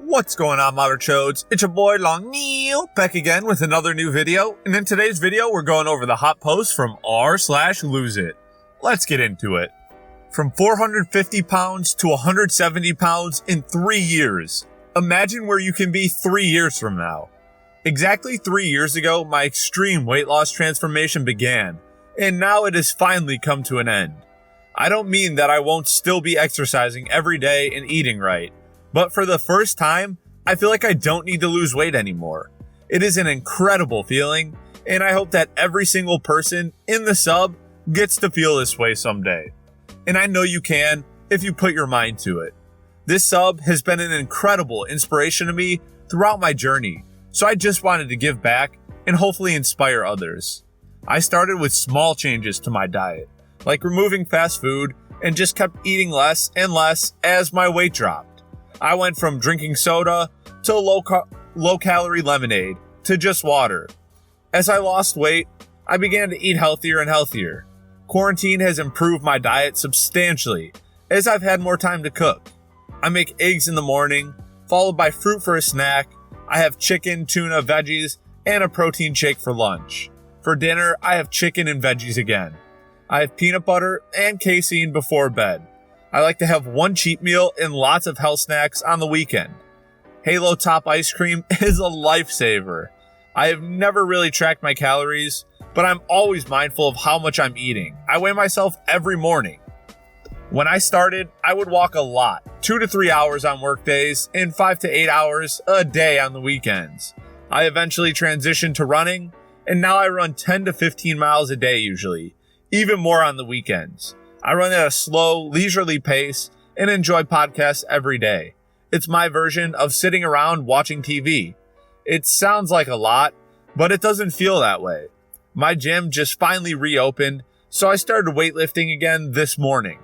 What's going on, Modern Chodes? It's your boy Long Neil back again with another new video, and in today's video we're going over the hot post from r/LoseIt. Let's get into it. From 450 pounds to 170 pounds in 3 years. Imagine where you can be 3 years from now. Exactly 3 years ago, my extreme weight loss transformation began, and now it has finally come to an end. I don't mean that I won't still be exercising every day and eating right, but for the first time, I feel like I don't need to lose weight anymore. It is an incredible feeling, and I hope that every single person in the sub gets to feel this way someday. And I know you can if you put your mind to it. This sub has been an incredible inspiration to me throughout my journey, so I just wanted to give back and hopefully inspire others. I started with small changes to my diet, like removing fast food, and just kept eating less and less as my weight dropped. I went from drinking soda to low-calorie lemonade to just water. As I lost weight, I began to eat healthier and healthier. Quarantine has improved my diet substantially as I've had more time to cook. I make eggs in the morning, followed by fruit for a snack. I have chicken, tuna, veggies, and a protein shake for lunch. For dinner, I have chicken and veggies again. I have peanut butter and casein before bed. I like to have one cheat meal and lots of health snacks on the weekend. Halo Top ice cream is a lifesaver. I have never really tracked my calories, but I'm always mindful of how much I'm eating. I weigh myself every morning. When I started, I would walk a lot, 2 to 3 hours on work days and 5 to 8 hours a day on the weekends. I eventually transitioned to running, and now I run 10 to 15 miles a day usually, even more on the weekends. I run at a slow, leisurely pace and enjoy podcasts every day. It's my version of sitting around watching TV. It sounds like a lot, but it doesn't feel that way. My gym just finally reopened, so I started weightlifting again this morning.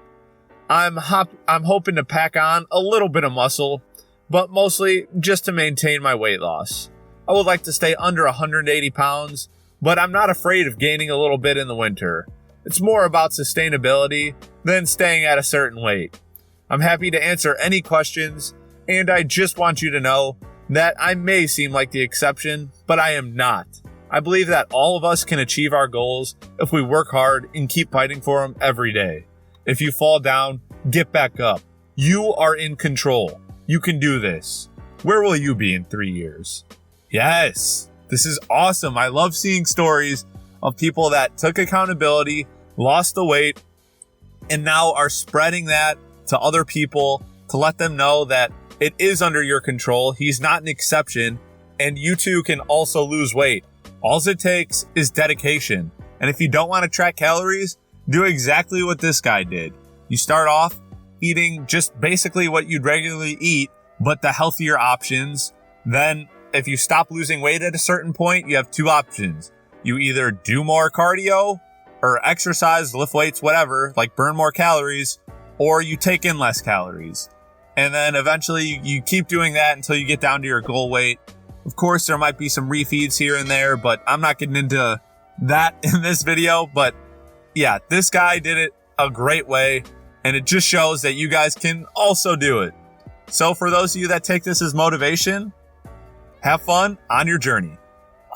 I'm hoping to pack on a little bit of muscle, but mostly just to maintain my weight loss. I would like to stay under 180 pounds, but I'm not afraid of gaining a little bit in the winter. It's more about sustainability than staying at a certain weight. I'm happy to answer any questions, and I just want you to know that I may seem like the exception, but I am not. I believe that all of us can achieve our goals if we work hard and keep fighting for them every day. If you fall down, get back up. You are in control. You can do this. Where will you be in 3 years? Yes, this is awesome. I love seeing stories of people that took accountability, lost the weight, and now are spreading that to other people to let them know that it is under your control. He's not an exception, and you too can also lose weight. All it takes is dedication. And if you don't want to track calories, do exactly what this guy did. You start off eating just basically what you'd regularly eat, but the healthier options. Then if you stop losing weight at a certain point, you have two options. You either do more cardio or exercise, lift weights, whatever, like burn more calories, or you take in less calories. And then eventually you keep doing that until you get down to your goal weight. Of course, there might be some refeeds here and there, but I'm not getting into that in this video. But yeah, this guy did it a great way, and it just shows that you guys can also do it. So for those of you that take this as motivation, have fun on your journey.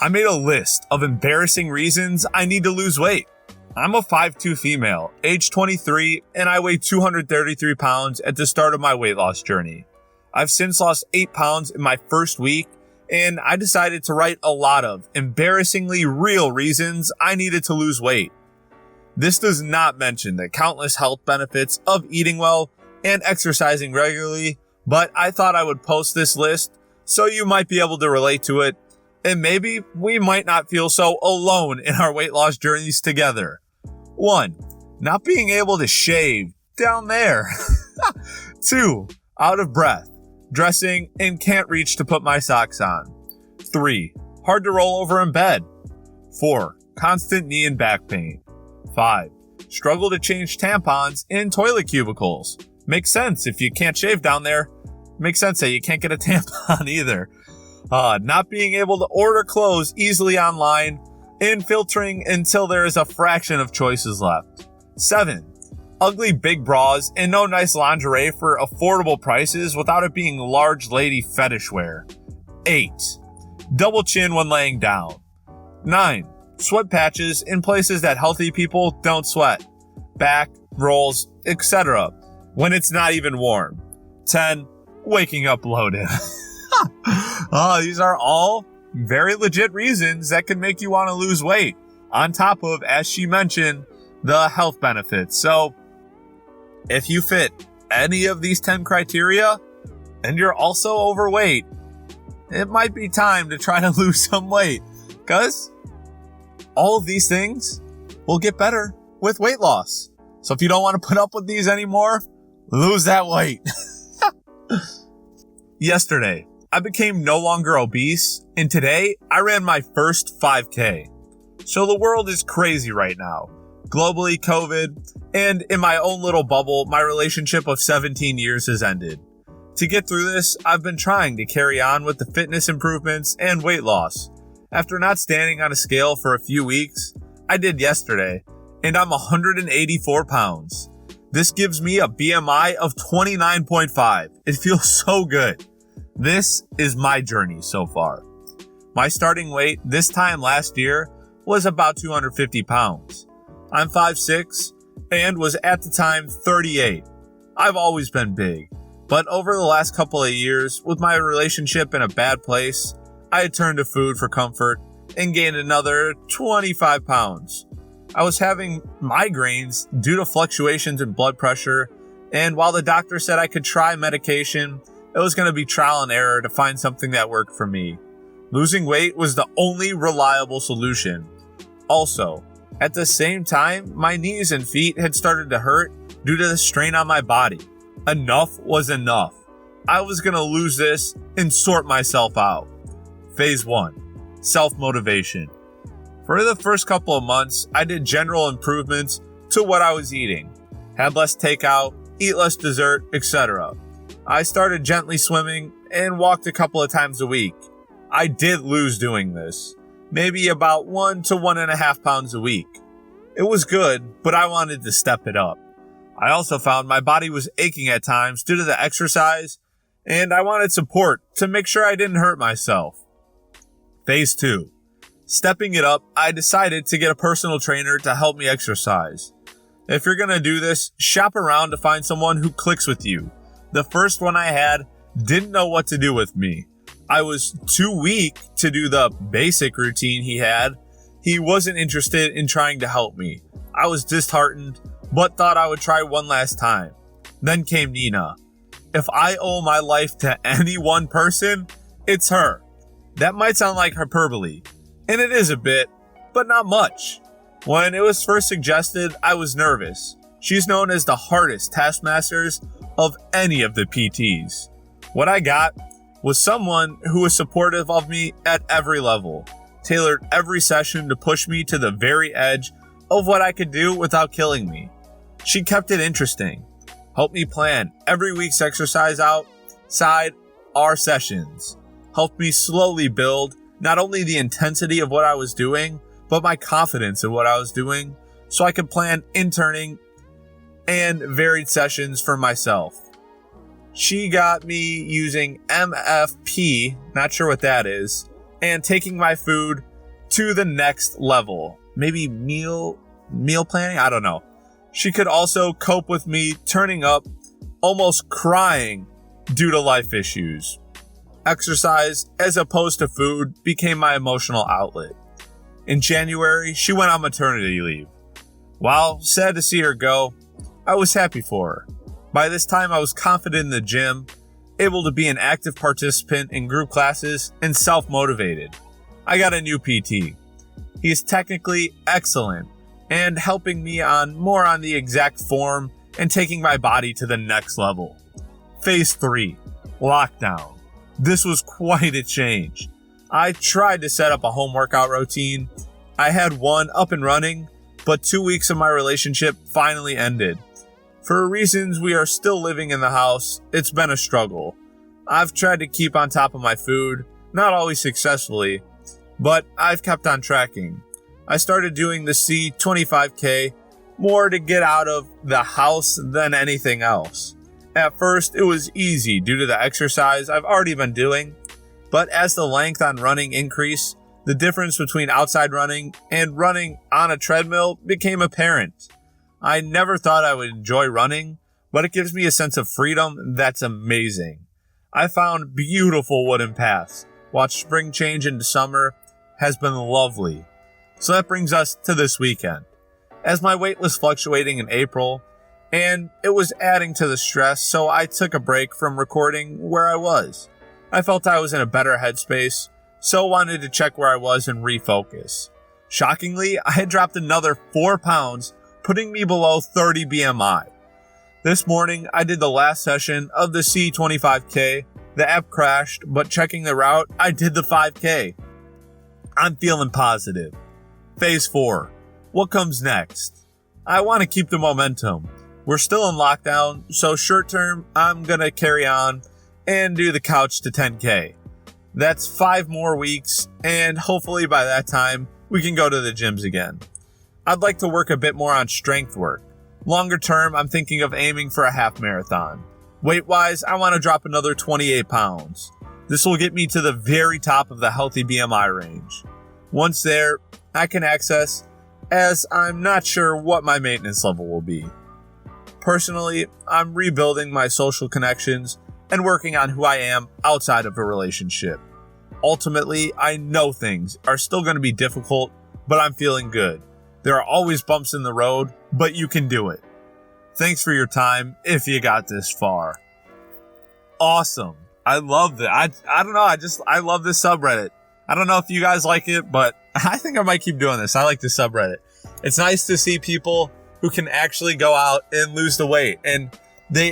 I made a list of embarrassing reasons I need to lose weight. I'm a 5'2" female, age 23, and I weigh 233 pounds at the start of my weight loss journey. I've since lost 8 pounds in my first week, and I decided to write a lot of embarrassingly real reasons I needed to lose weight. This does not mention the countless health benefits of eating well and exercising regularly, but I thought I would post this list so you might be able to relate to it. And maybe we might not feel so alone in our weight loss journeys together. 1. Not being able to shave down there. 2. Out of breath, dressing, and can't reach to put my socks on. 3. Hard to roll over in bed. 4. Constant knee and back pain. 5. Struggle to change tampons in toilet cubicles. Makes sense if you can't shave down there. Makes sense that you can't get a tampon either. Not being able to order clothes easily online and filtering until there is a fraction of choices left. 7. ugly big bras, and no nice lingerie for affordable prices without it being large lady fetish wear. 8. Double chin when laying down. 9. Sweat patches in places that healthy people don't sweat. Back, rolls, etc. when it's not even warm. 10. Waking up bloated. These are all very legit reasons that can make you want to lose weight. On top of, as she mentioned, the health benefits. So, if you fit any of these 10 criteria, and you're also overweight, it might be time to try to lose some weight. Because all of these things will get better with weight loss. So if you don't want to put up with these anymore, lose that weight. Yesterday, I became no longer obese, and today I ran my first 5K. So the world is crazy right now. Globally, COVID, and in my own little bubble, my relationship of 17 years has ended. To get through this, I've been trying to carry on with the fitness improvements and weight loss. After not standing on a scale for a few weeks, I did yesterday, and I'm 184 pounds. This gives me a BMI of 29.5. It feels so good. This is my journey so far. My starting weight this time last year was about 250 pounds. I'm 5'6", and was at the time 38. I've always been big, but over the last couple of years, with my relationship in a bad place, I had turned to food for comfort and gained another 25 pounds. I was having migraines due to fluctuations in blood pressure, and while the doctor said I could try medication, it was going to be trial and error to find something that worked for me. Losing weight was the only reliable solution. Also, at the same time, my knees and feet had started to hurt due to the strain on my body. Enough was enough. I was going to lose this and sort myself out. Phase 1. Self-motivation. For the first couple of months, I did general improvements to what I was eating. Had less takeout, eat less dessert, etc. I started gently swimming and walked a couple of times a week. I did lose doing this. Maybe about 1 to 1.5 pounds a week. It was good, but I wanted to step it up. I also found my body was aching at times due to the exercise, and I wanted support to make sure I didn't hurt myself. Phase 2. Stepping it up, I decided to get a personal trainer to help me exercise. If you're gonna do this, shop around to find someone who clicks with you. The first one I had didn't know what to do with me. I was too weak to do the basic routine he had. He wasn't interested in trying to help me. I was disheartened, but thought I would try one last time. Then came Nina. If I owe my life to any one person, it's her. That might sound like hyperbole, and it is a bit, but not much. When it was first suggested, I was nervous. She's known as the hardest taskmasters of any of the PTs. What I got was someone who was supportive of me at every level, tailored every session to push me to the very edge of what I could do without killing me. She kept it interesting, helped me plan every week's exercise outside our sessions, helped me slowly build not only the intensity of what I was doing, but my confidence in what I was doing, so I could plan interning and varied sessions for myself. She got me using MFP, not sure what that is, and taking my food to the next level. Maybe meal planning? I don't know. She could also cope with me turning up, almost crying due to life issues. Exercise, as opposed to food, became my emotional outlet. In January, she went on maternity leave. While sad to see her go, I was happy for her. By this time, I was confident in the gym, able to be an active participant in group classes, and self-motivated. I got a new PT. He is technically excellent and helping me more on the exact form and taking my body to the next level. Phase 3. Lockdown. This was quite a change. I tried to set up a home workout routine. I had one up and running, but 2 weeks of my relationship finally ended. For reasons we are still living in the house, it's been a struggle. I've tried to keep on top of my food, not always successfully, but I've kept on tracking. I started doing the C25K more to get out of the house than anything else. At first, it was easy due to the exercise I've already been doing, but as the length on running increased, the difference between outside running and running on a treadmill became apparent. I never thought I would enjoy running, but it gives me a sense of freedom that's amazing. I found beautiful wooden paths. Watched spring change into summer has been lovely. So that brings us to this weekend. As my weight was fluctuating in April, and it was adding to the stress, so I took a break from recording where I was. I felt I was in a better headspace, so wanted to check where I was and refocus. Shockingly, I had dropped another 4 pounds, putting me below 30 BMI. This morning, I did the last session of the C25K. The app crashed, but checking the route, I did the 5K. I'm feeling positive. Phase 4. What comes next? I want to keep the momentum. We're still in lockdown, so short term, I'm going to carry on and do the couch to 10K. That's 5 more weeks, and hopefully by that time, we can go to the gyms again. I'd like to work a bit more on strength work. Longer term, I'm thinking of aiming for a half marathon. Weight-wise, I want to drop another 28 pounds. This will get me to the very top of the healthy BMI range. Once there, I can access, as I'm not sure what my maintenance level will be. Personally, I'm rebuilding my social connections and working on who I am outside of a relationship. Ultimately, I know things are still going to be difficult, but I'm feeling good. There are always bumps in the road, but you can do it. Thanks for your time if you got this far. Awesome. I love that. I don't know. I love this subreddit. I don't know if you guys like it, but I think I might keep doing this. I like this subreddit. It's nice to see people who can actually go out and lose the weight. And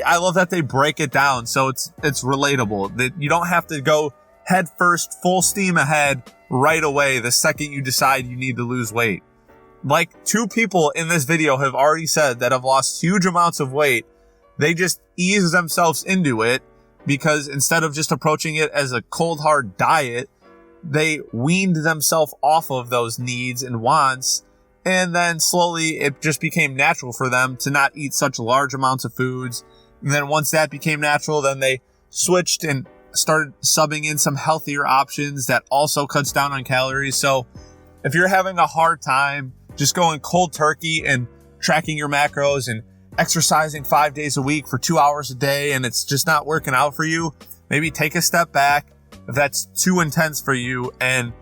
I love that they break it down so it's relatable. That you don't have to go head first, full steam ahead right away the second you decide you need to lose weight. Like 2 people in this video have already said that have lost huge amounts of weight. They just ease themselves into it because instead of just approaching it as a cold hard diet, they weaned themselves off of those needs and wants, and then slowly it just became natural for them to not eat such large amounts of foods. And then once that became natural, then they switched and started subbing in some healthier options that also cuts down on calories. So if you're having a hard time just going cold turkey and tracking your macros and exercising 5 days a week for 2 hours a day and it's just not working out for you, maybe take a step back if that's too intense for you and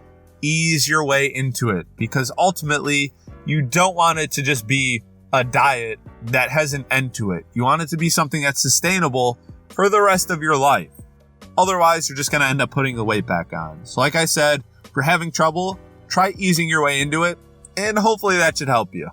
ease your way into it, because ultimately you don't want it to just be a diet that has an end to it. You want it to be something that's sustainable for the rest of your life. Otherwise, you're just going to end up putting the weight back on. So like I said, if you're having trouble, try easing your way into it, and hopefully that should help you.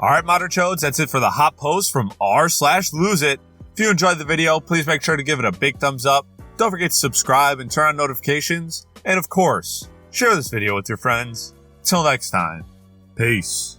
All right, Modern Chodes, that's it for the hot post from r/LoseIt. If you enjoyed the video, please make sure to give it a big thumbs up. Don't forget to subscribe and turn on notifications. And of course, share this video with your friends. Till next time, peace.